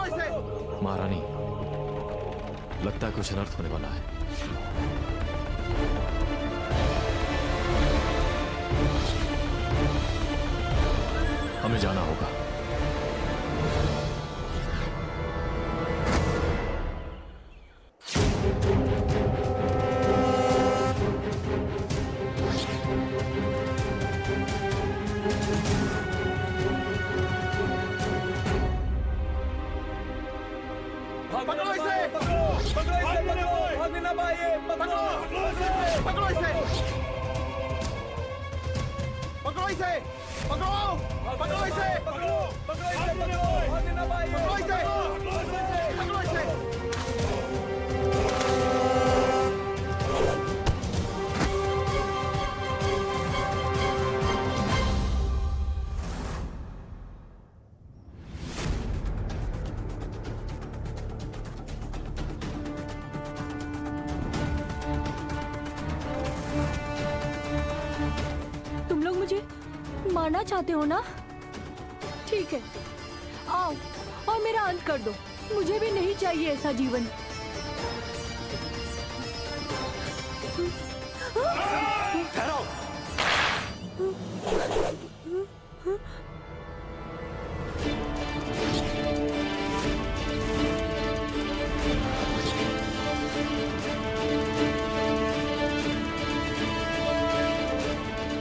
पकड़ो इसे। महारानी, लगता है कुछ अनर्थ होने वाला है। हमें जाना होगा। पकड़ो इसे, पकड़ो इसे, भागने ना पाइए, पकड़ो इसे, पकड़ो इसे, पकड़ो इसे, पकड़ो, पकड़ो इसे, पकड़ो, पकड़ो इसे, पकड़ो, भागने ना पाइए, पकड़ो इसे, पकड़ो इसे। मारना चाहते हो ना? ठीक है, आओ और मेरा अंत कर दो। मुझे भी नहीं चाहिए ऐसा जीवन। ठहरो।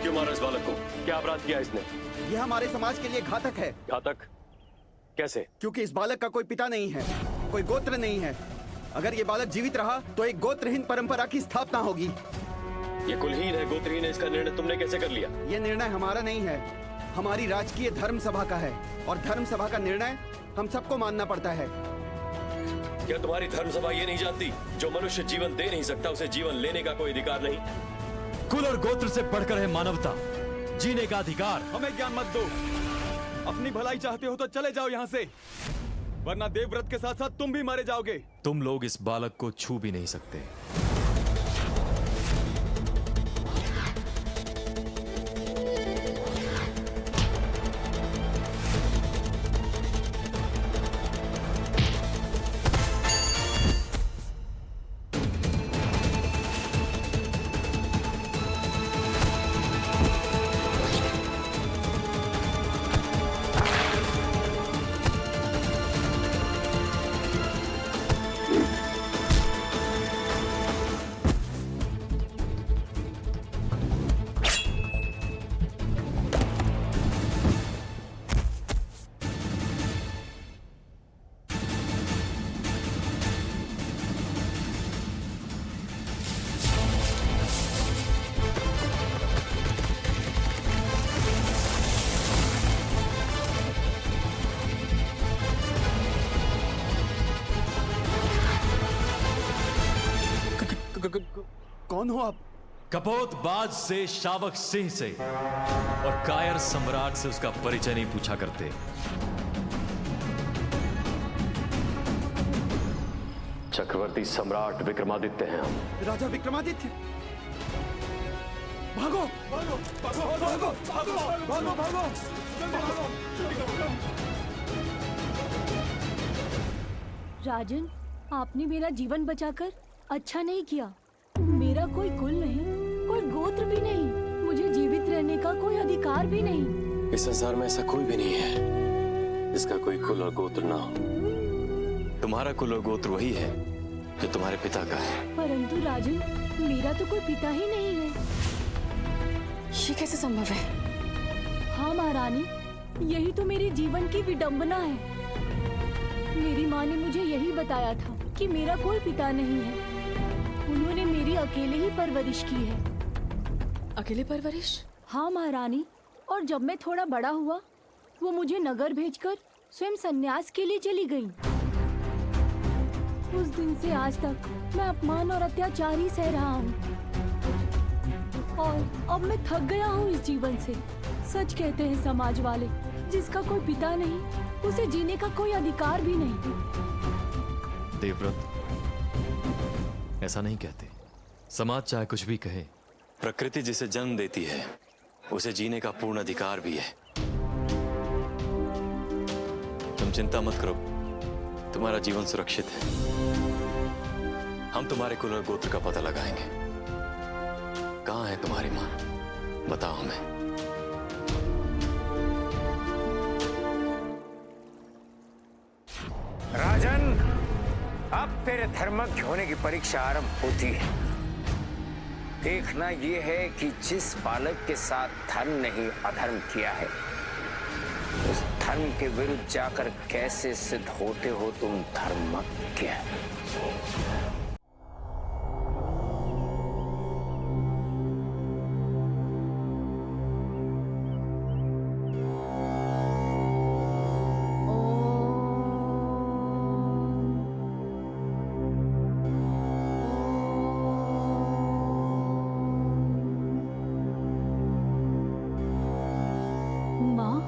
क्यों मारा इस बालक को? क्या अपराध किया इसने? यह हमारे समाज के लिए घातक है। घातक? कैसे? क्योंकि इस बालक का कोई पिता नहीं है, कोई गोत्र नहीं है। अगर ये बालक जीवित रहा तो एक गोत्रहीन परंपरा की स्थापना होगी। ये कुलहीन है, गोत्रहीन है, इसका निर्णय तुमने कैसे कर लिया? ये निर्णय हमारा नहीं है, हमारी राजकीय धर्म सभा का है, और धर्म सभा का निर्णय हम सबको मानना पड़ता है। क्या तुम्हारी धर्म सभा ये नहीं जानती, जो मनुष्य जीवन दे नहीं सकता उसे जीवन लेने का कोई अधिकार नहीं? कुल और गोत्र से बढ़कर है मानवता, जीने का अधिकार। हमें ज्ञान मत दो। अपनी भलाई चाहते हो तो चले जाओ यहाँ से, वरना देवव्रत के साथ साथ तुम भी मारे जाओगे। तुम लोग इस बालक को छू भी नहीं सकते। कौन हो आप? कपोतबाज से, शावक सिंह से और कायर सम्राट से उसका परिचय नहीं पूछा करते। चक्रवर्ती सम्राट विक्रमादित्य हैं हम। राजा विक्रमादित्य। भागो भागो भागो भागो भागो भागो भागो। राजन, आपने मेरा जीवन बचाकर अच्छा नहीं किया। मेरा कोई कुल नहीं, कोई गोत्र भी नहीं, मुझे जीवित रहने का कोई अधिकार भी नहीं। इस संसार में ऐसा कोई भी नहीं है जिसका कोई कुल और गोत्र ना हो। तुम्हारा कुल और गोत्र वही है जो तुम्हारे पिता का है। परंतु राजन, मेरा तो कोई पिता ही नहीं है। ये कैसे संभव है? हाँ महारानी, यही तो मेरे जीवन की विडंबना है। मेरी माँ ने मुझे यही बताया था कि मेरा कोई पिता नहीं है। उन्होंने मेरी अकेले ही परवरिश की है। अकेले परवरिश? हाँ महारानी, और जब मैं थोड़ा बड़ा हुआ, वो मुझे नगर भेजकर स्वयं संन्यास के लिए चली गई। उस दिन से आज तक मैं अपमान और अत्याचार ही सह रहा हूँ, और अब मैं थक गया हूँ इस जीवन से। सच कहते हैं समाज वाले, जिसका कोई पिता नहीं, उसे जीने का कोई अधिकार भी नहीं। देवव्रत, ऐसा नहीं कहते। समाज चाहे कुछ भी कहे, प्रकृति जिसे जन्म देती है उसे जीने का पूर्ण अधिकार भी है। तुम चिंता मत करो, तुम्हारा जीवन सुरक्षित है। हम तुम्हारे कुल और गोत्र का पता लगाएंगे। कहाँ है तुम्हारी माँ? बताओ हमें। राजन, अब तेरे धर्मज्ञ होने की परीक्षा आरंभ होती है। देखना यह है कि जिस बालक के साथ धर्म नहीं अधर्म किया है, उस धर्म के विरुद्ध जाकर कैसे सिद्ध होते हो तुम धर्मज्ञ। माँ,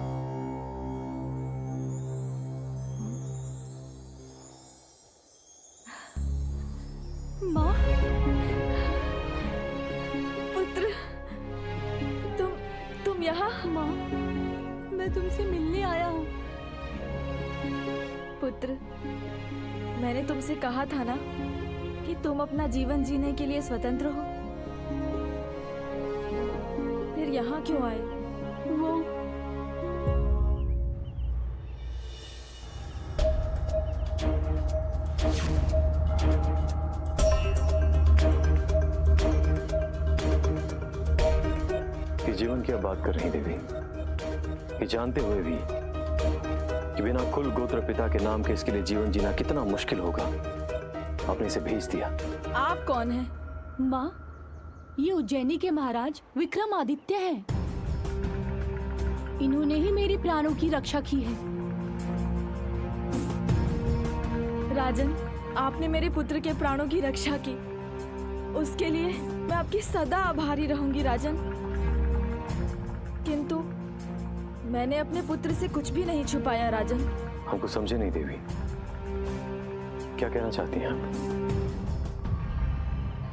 माँ, पुत्र, तुम यहाँ? माँ, मैं तुमसे मिलने आया हूँ। पुत्र, मैंने तुमसे कहा था ना कि तुम अपना जीवन जीने के लिए स्वतंत्र हो। फिर यहाँ क्यों आए? वो कि जीवन की अब बात कर रही देवी, कि जानते हुए भी कि बिना कुल गोत्र पिता के नाम के इसके लिए जीवन जीना कितना मुश्किल होगा, आपने इसे भेज दिया। आप कौन हैं? माँ, ये उज्जैनी के महाराज विक्रमादित्य हैं। इन्होंने ही मेरी प्राणों की रक्षा की है। राजन, आपने मेरे पुत्र के प्राणों की रक्षा की, उसके लिए मैं आपकी सदा आभारी रहूंगी राजन। किंतु मैंने अपने पुत्र से कुछ भी नहीं छुपाया राजन। हमको समझे नहीं देवी, क्या कहना चाहती हैं आप?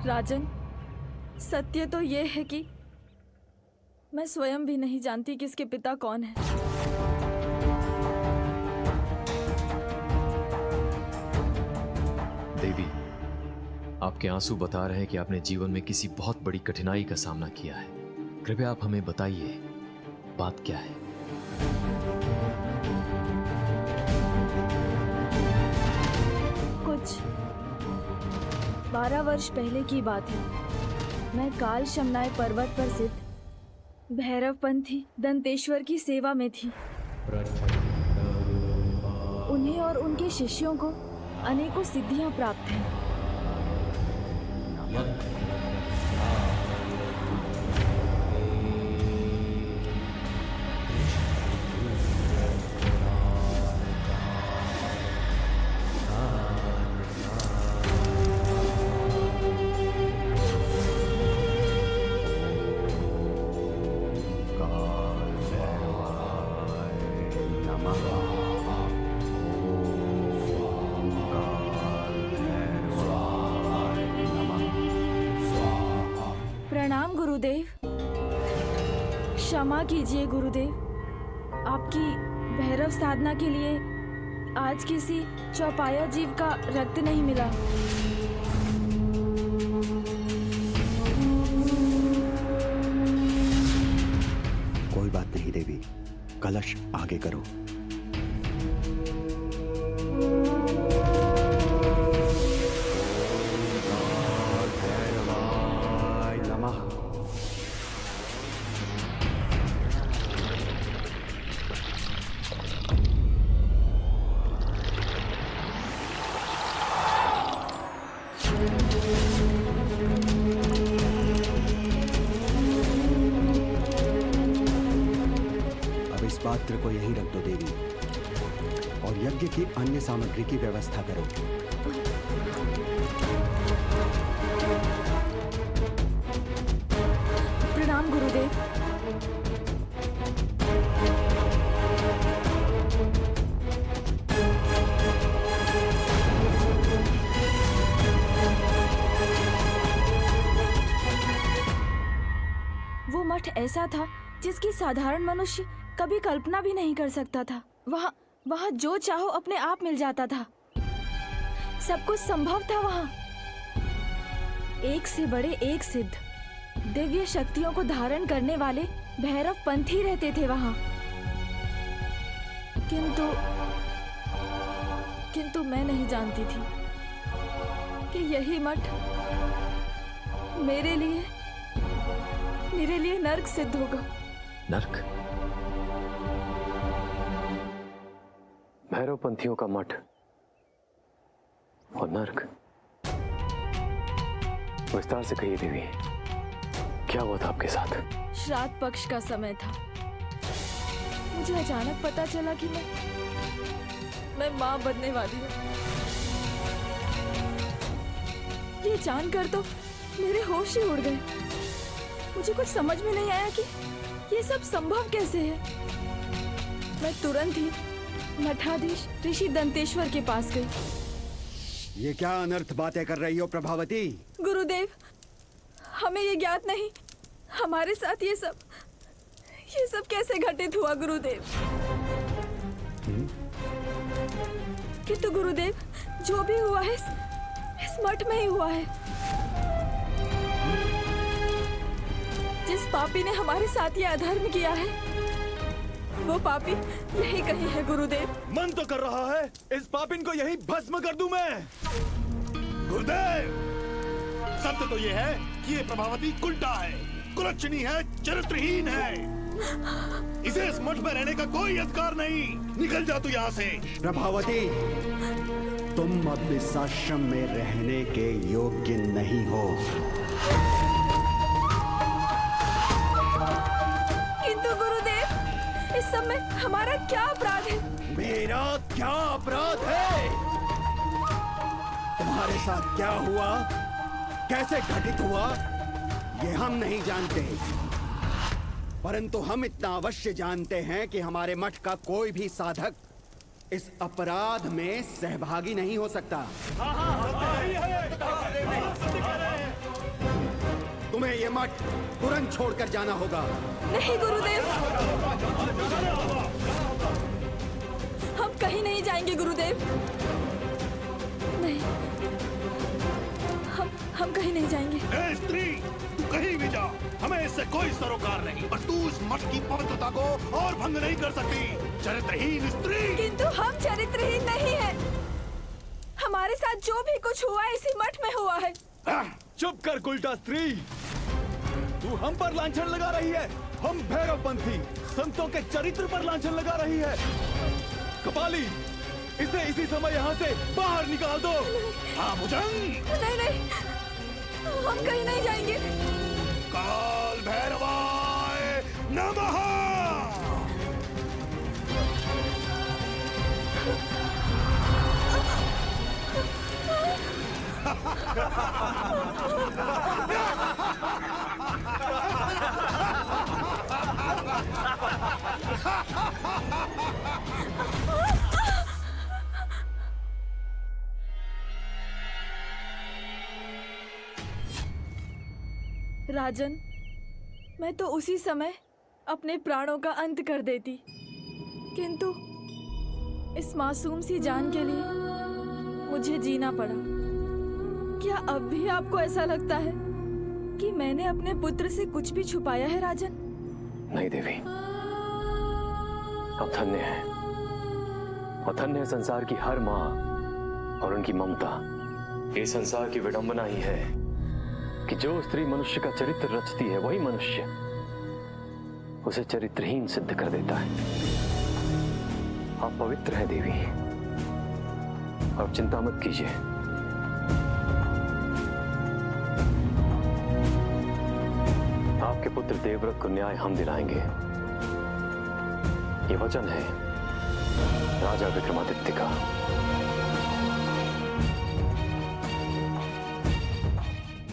राजन, सत्य तो ये है कि मैं स्वयं भी नहीं जानती कि इसके पिता कौन है। देवी, आपके आंसू बता रहे हैं कि आपने जीवन में किसी बहुत बड़ी कठिनाई का सामना किया है। कृपया आप हमें बताइए, बात क्या है? कुछ 12 वर्ष पहले की बात है। मैं काल शमनाय पर्वत पर स्थित भैरवपंथी दंतेश्वर की सेवा में थी। उन्हें और उनके शिष्यों को अनेकों सिद्धियां प्राप्त हैं। प्रणाम गुरुदेव। क्षमा कीजिए गुरुदेव, आपकी भैरव साधना के लिए आज किसी चौपाया जीव का रक्त नहीं मिला। कोई बात नहीं देवी, कलश आगे करो। अब इस पात्र को यहीं रख दो देवी, और यज्ञ की अन्य सामग्री की व्यवस्था करो। प्रणाम गुरुदेव। वो मठ ऐसा था जिसकी साधारण मनुष्य कभी कल्पना भी नहीं कर सकता था। वहाँ जो चाहो अपने आप मिल जाता था। सब कुछ संभव था वहाँ। एक से बड़े एक सिद्ध दिव्य शक्तियों को धारण करने वाले भैरव पंथी रहते थे वहाँ। किंतु मैं नहीं जानती थी कि यही मठ मेरे लिए नर्क सिद्ध होगा। नर्क? भैरव पंथियों का मठ और नर्क, विस्तार से कहिए देवी, क्या हुआ था आपके साथ? श्राद्ध पक्ष का समय था। मुझे अचानक पता चला कि मैं मां बनने वाली हूँ। ये जानकर तो मेरे होश ही उड़ गए। मुझे कुछ समझ में नहीं आया कि ये सब संभव कैसे है। मैं तुरंत ही मठाधीश ऋषि दंतेश्वर के पास गई। ये क्या अनर्थ बातें कर रही हो प्रभावती? गुरुदेव, हमें ये ज्ञात नहीं हमारे साथ ये सब कैसे घटित हुआ गुरुदेव। किंतु गुरुदेव, जो भी हुआ है इस मठ में ही हुआ है। जिस पापी ने हमारे साथ ये अधर्म किया है वो पापी यही कहीं है गुरुदेव। मन तो कर रहा है इस पापिन को यही भस्म कर दूं मैं। गुरुदेव, सत्य तो ये है कि ये प्रभावती कुंटा है, कुलच्छनी है, चरित्रहीन है। इसे इस मठ में रहने का कोई अधिकार नहीं। निकल जा तू यहाँ से। प्रभावती, तुम अब इस आश्रम में रहने के योग्य नहीं हो। किंतु गुरुदेव, इस सब में हमारा क्या अपराध है? मेरा क्या अपराध है? तुम्हारे साथ क्या हुआ, कैसे घटित हुआ, ये हम नहीं जानते, परंतु हम इतना अवश्य जानते हैं कि हमारे मठ का कोई भी साधक इस अपराध में सहभागी नहीं हो सकता। तुम्हें ये मठ तुरंत छोड़कर जाना होगा। नहीं गुरुदेव, हम कहीं नहीं जाएंगे गुरुदेव। नहीं, हम कहीं नहीं जाएंगे। ए स्त्री, तू कहीं भी जा, हमें इससे कोई सरोकार नहीं। और तू इस मठ की पवित्रता को और भंग नहीं कर सकती, चरित्रहीन स्त्री। किंतु हम चरित्रहीन नहीं हैं। हमारे साथ जो भी कुछ हुआ इसी मठ में हुआ है। चुप कर कुलटा स्त्री, तू हम पर लांछन लगा रही है। हम भैरव पंथी संतों के चरित्र पर लांछन लगा रही है। कपाली, इसे इसी समय यहाँ से बाहर निकाल दो। हाँ भुजंग। नहीं, हम कहीं नहीं जाएंगे। काल भैरवाय नमः। राजन, मैं तो उसी समय अपने प्राणों का अंत कर देती, किंतु इस मासूम सी जान के लिए मुझे जीना पड़ा। क्या अब भी आपको ऐसा लगता है कि मैंने अपने पुत्र से कुछ भी छुपाया है राजन? नहीं देवी, अब धन्य है, और धन्य है संसार की हर माँ और उनकी ममता। ये संसार की विडंबना ही है कि जो स्त्री मनुष्य का चरित्र रचती है वही मनुष्य उसे चरित्रहीन सिद्ध कर देता है। आप पवित्र हैं देवी, अब चिंता मत कीजिए। आपके पुत्र देवव्रत को न्याय हम दिलाएंगे, ये वचन है राजा विक्रमादित्य का।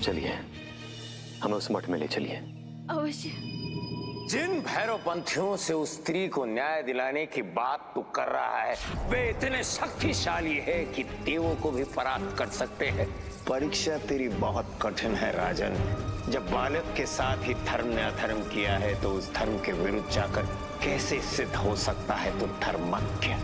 चलिए, हमें उस मठ में ले चलिए। अवश्य। जिन भैरव पंथियों से उस स्त्री को न्याय दिलाने की बात तू कर रहा है वे इतने शक्तिशाली है कि देवों को भी परास्त कर सकते हैं। परीक्षा तेरी बहुत कठिन है राजन। जब बालक के साथ ही धर्म ने अधर्म किया है तो उस धर्म के विरुद्ध जाकर कैसे सिद्ध हो सकता है तो धर्मज्ञ।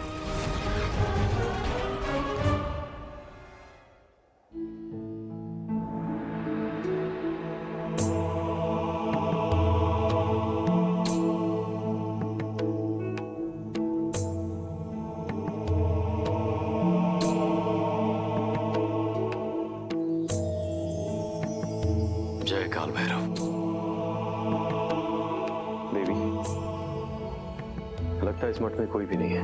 लगता है इस मठ में कोई भी नहीं है।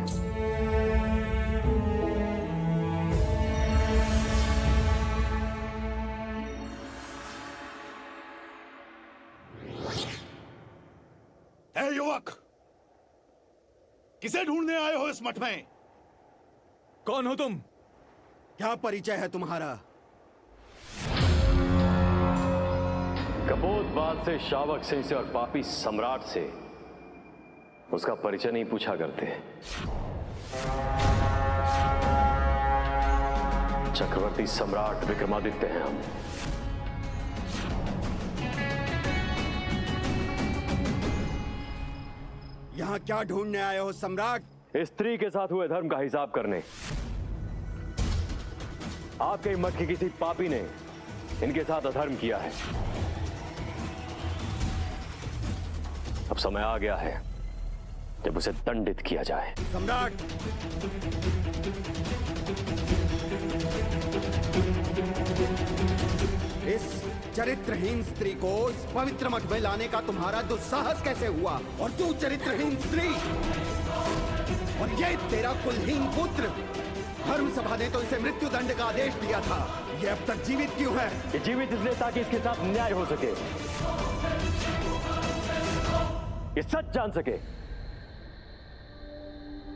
ए युवक, किसे ढूंढने आए हो इस मठ में? कौन हो तुम? क्या परिचय है तुम्हारा? कपोतबाद से, शावक सिंह से और पापी सम्राट से उसका परिचय नहीं पूछा करते। चक्रवर्ती सम्राट विक्रमादित्य हैं हम। यहाँ क्या ढूंढने आए हो सम्राट? स्त्री के साथ हुए धर्म का हिसाब करने। आपके मठ के किसी पापी ने इनके साथ अधर्म किया है। अब समय आ गया है जब उसे दंडित किया जाए। सम्राट, इस चरित्रहीन स्त्री को इस पवित्र मठ में लाने का तुम्हारा दुस्साहस कैसे हुआ? और तू चरित्रहीन स्त्री, और ये तेरा कुलहीन पुत्र, धर्म सभा ने तो इसे मृत्यु दंड का आदेश दिया था। ये अब तक जीवित क्यों है? ये जीवित इसलिए ताकि इसके साथ न्याय हो सके, ये सच जान सके,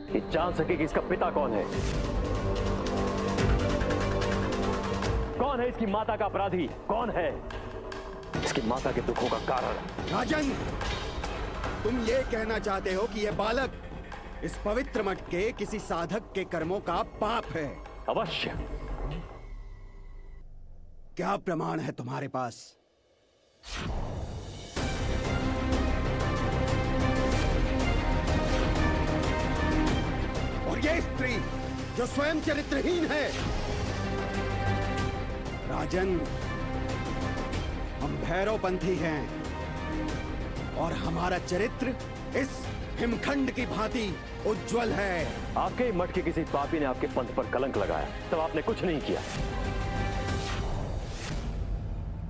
ये जान सके कि इसका पिता कौन है, कौन है इसकी माता का अपराधी, कौन है इसकी माता के दुखों का कारण। राजन, तुम ये कहना चाहते हो कि यह बालक इस पवित्र मठ के किसी साधक के कर्मों का पाप है? अवश्य। क्या प्रमाण है तुम्हारे पास? और ये स्त्री जो स्वयं चरित्रहीन है? राजन, हम भैरवपंथी हैं और हमारा चरित्र इस हिमखंड की भांति उज्जवल है। आपके मठ के किसी पापी ने आपके पंथ पर कलंक लगाया, तब आपने कुछ नहीं किया,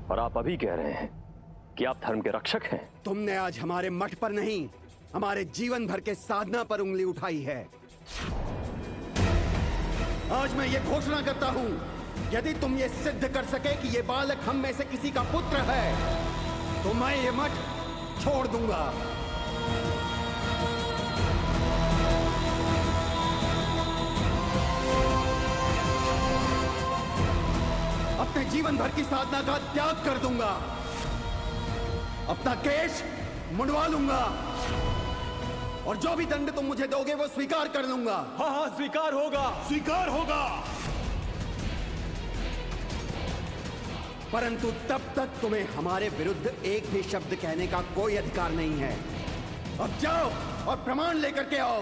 और आप अभी कह रहे हैं कि आप धर्म के रक्षक हैं। तुमने आज हमारे मठ पर नहीं, हमारे जीवन भर के साधना पर उंगली उठाई है। आज मैं ये घोषणा करता हूं, यदि तुम ये सिद्ध कर सके कि ये बालक हम में से किसी का पुत्र है, तो मैं ये मठ छोड़ दूंगा। अपने जीवन भर की साधना का त्याग कर दूंगा, अपना केश मुंडवा लूंगा, और जो भी दंड तुम मुझे दोगे वो स्वीकार कर लूंगा। हाँ हाँ, स्वीकार होगा, स्वीकार होगा। परंतु तब तक तुम्हें हमारे विरुद्ध एक भी शब्द कहने का कोई अधिकार नहीं है। अब जाओ और प्रमाण लेकर के आओ।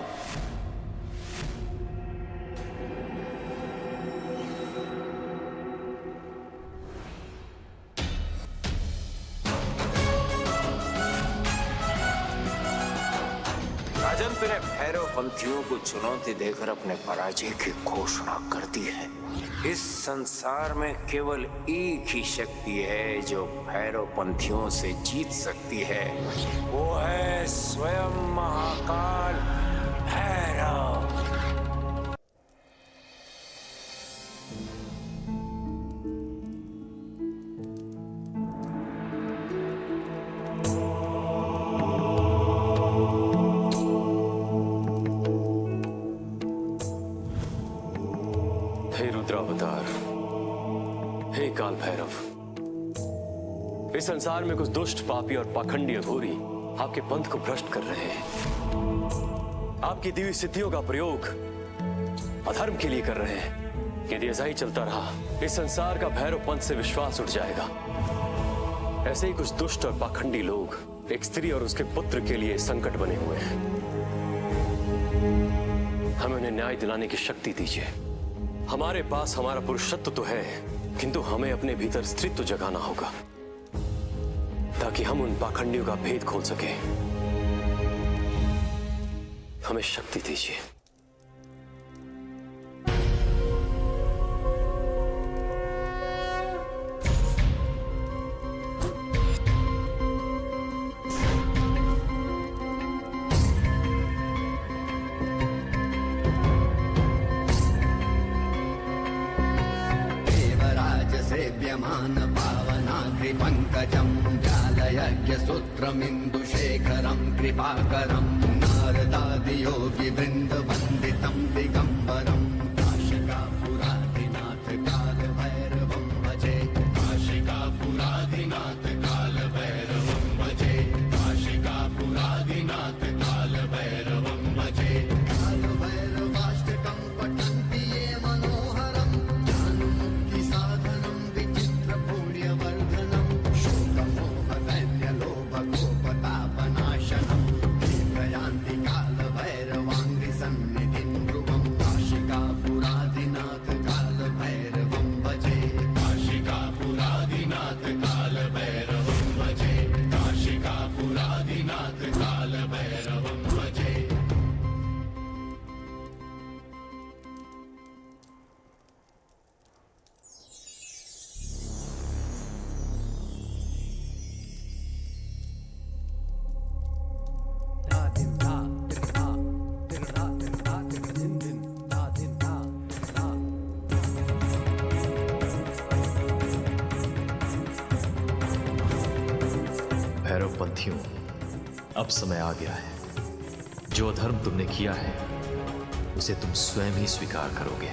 राजन, तूने भैरवपंथियों को चुनौती देकर अपने पराजय की घोषणा कर दी है। इस संसार में केवल एक ही शक्ति है जो भैरवपंथियों से जीत सकती है, वो है स्वयं महाकाल भैरव। हे रुद्रावतार, हे काल भैरव, इस संसार में कुछ दुष्ट, पापी और पाखंडी अघोरी आपके पंथ को भ्रष्ट कर रहे हैं। आपकी दी हुई सिद्धियों का प्रयोग अधर्म के लिए कर रहे हैं। यदि ऐसा ही चलता रहा, इस संसार का भैरव पंथ से विश्वास उठ जाएगा। ऐसे ही कुछ दुष्ट और पाखंडी लोग एक स्त्री और उसके पुत्र के लिए संकट बने हुए हैं। हमें उन्हें न्याय दिलाने की शक्ति दीजिए। हमारे पास हमारा पुरुषत्व तो है, किंतु हमें अपने भीतर स्त्रीत्व जगाना होगा, ताकि हम उन पाखंडियों का भेद खोल सके। हमें शक्ति दीजिए। प्रवर्धमान पावनाग्रिपङ्कजं व्यालयज्ञसूत्रमिन्दुशेखरं कृपाकरं नारदादियोगिवृन्दवन्दितं दिगम्बरं काशिकापुराधिनाथ कालभैरवं भजे काशिकापुराधिनाथ कालभैरवं भजे काशिकापुराधिनाथ कालभैरवं भजे कालभैरवाष्टकं पठन्ति ये मनोहरं ज्ञानमुक्तिसाधनं विचित्रपुण्यवर्धनं शोकमोहदैन्यलोभकोपतापनाशनं प्रयान्ति कालभैरवाङ्घ्रिसन्निधिं ध्रुवं काशिकापुराधिनाथ कालभैरवं भजे काशिकापुराधिनाथ कालभैरवं भजे काशिकापुराधिनाथ कालभैरवं भजे। भैरव पंथियों, अब समय आ गया है। जो अधर्म तुमने किया है उसे तुम स्वयं ही स्वीकार करोगे।